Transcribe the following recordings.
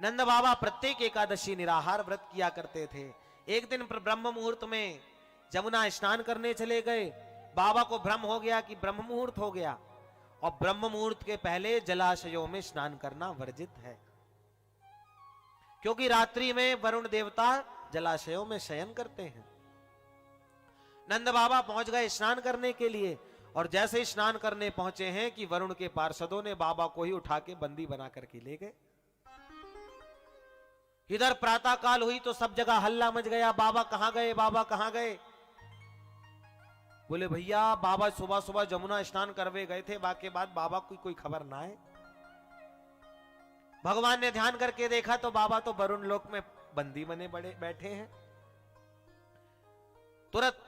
नंद बाबा प्रत्येक एकादशी निराहार व्रत किया करते थे। एक दिन ब्रह्म मुहूर्त में जमुना स्नान करने चले गए। बाबा को भ्रम हो गया कि ब्रह्म मुहूर्त हो गया, और ब्रह्म मुहूर्त के पहले जलाशयों में स्नान करना वर्जित है, क्योंकि रात्रि में वरुण देवता जलाशयों में शयन करते हैं। नंद बाबा पहुंच गए स्नान करने के लिए, और जैसे ही स्नान करने पहुंचे हैं कि वरुण के पार्षदों ने बाबा को ही उठा के बंदी बना करके ले गए। इधर प्रातः काल हुई तो सब जगह हल्ला मच गया, बाबा कहां गए, बाबा कहां गए। बोले भैया बाबा सुबह सुबह जमुना स्नान करवे गए थे, बाकी बाद बाबा की कोई खबर ना है। भगवान ने ध्यान करके देखा तो बाबा तो वरुण लोक में बंदी बने बड़े बैठे हैं। तुरंत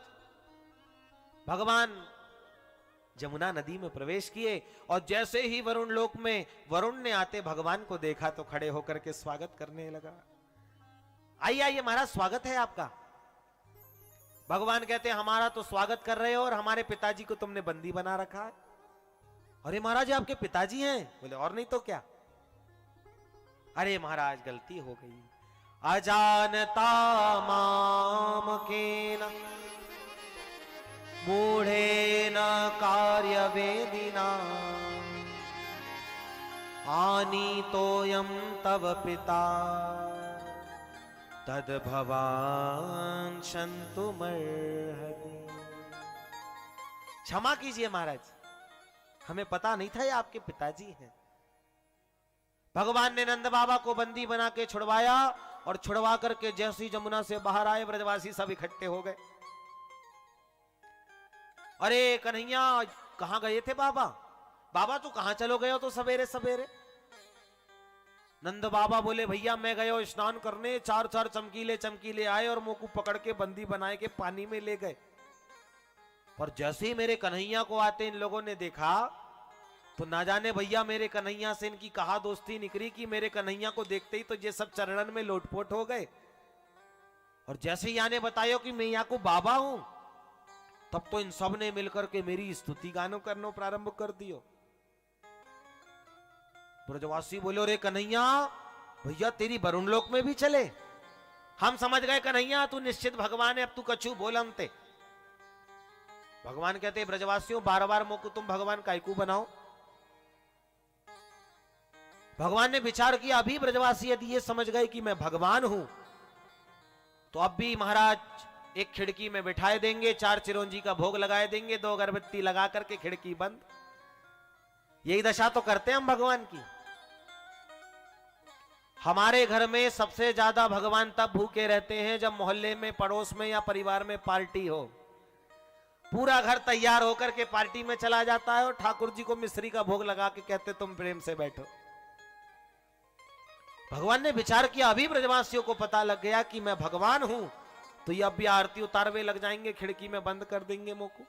भगवान जमुना नदी में प्रवेश किए, और जैसे ही वरुण लोक में वरुण ने आते भगवान को देखा तो खड़े होकर के स्वागत करने लगा। आइए आइए महाराज, स्वागत है आपका। भगवान कहते हमारा तो स्वागत कर रहे हो, और हमारे पिताजी को तुमने बंदी बना रखा है। अरे महाराज ये आपके पिताजी हैं? बोले और नहीं तो क्या। अरे महाराज गलती हो गई, अजानता माम केन मूढ़ेन कार्य वेदिना आनीतोयम तव पिता तद भवान शंतुमर्हति। क्षमा कीजिए महाराज, हमें पता नहीं था ये आपके पिताजी हैं। भगवान ने नंद बाबा को बंदी बना के छुड़वाया, और छुड़वा करके जैसी जमुना से बाहर आए ब्रजवासी सब इकट्ठे हो गए। अरे कन्हैया कहां गए थे बाबा, बाबा तू कहां चलो गए हो तो सवेरे सवेरे। नंद बाबा बोले भैया मैं गए हो स्नान करने, चार चार चमकीले चमकीले आए और मुंह को पकड़ के बंदी बनाए के पानी में ले गए। पर जैसे ही मेरे कन्हैया को आते इन लोगों ने देखा तो ना जाने भैया मेरे कन्हैया से इनकी कहा दोस्ती निकली कि मेरे कन्हैया को देखते ही तो ये सब चरणन में लोटपोट हो गए। और जैसे ही आने बतायो कि मैं यहाँ को बाबा हूं, तब तो इन सब ने मिलकर के मेरी स्तुति गानो करना प्रारंभ कर दियो। ब्रजवासी बोले रे कन्हैया भैया तेरी वरुण लोक में भी चले, हम समझ गए कन्हैया तू निश्चित भगवान है, अब तू कछु बोलमते। भगवान कहते ब्रजवासियों बार बार मोको तुम भगवान कायकू बनाओ। भगवान ने विचार किया अभी ब्रजवासी यदि ये समझ गए कि मैं भगवान हूं तो अब भी महाराज एक खिड़की में बिठाए देंगे, 4 चिरौंजी का भोग लगाए देंगे, 2 अगरबत्ती लगा करके खिड़की बंद। यही दशा तो करते हैं हम भगवान की। हमारे घर में सबसे ज्यादा भगवान तब भूखे रहते हैं जब मोहल्ले में, पड़ोस में या परिवार में पार्टी हो। पूरा घर तैयार होकर के पार्टी में चला जाता है और ठाकुर जी को मिश्री का भोग लगा के कहते तुम प्रेम से बैठो। भगवान ने विचार किया अभी ब्रजवासियों को पता लग गया कि मैं भगवान हूं तो ये अब भी आरती उतारवे लग जाएंगे, खिड़की में बंद कर देंगे मुंह को।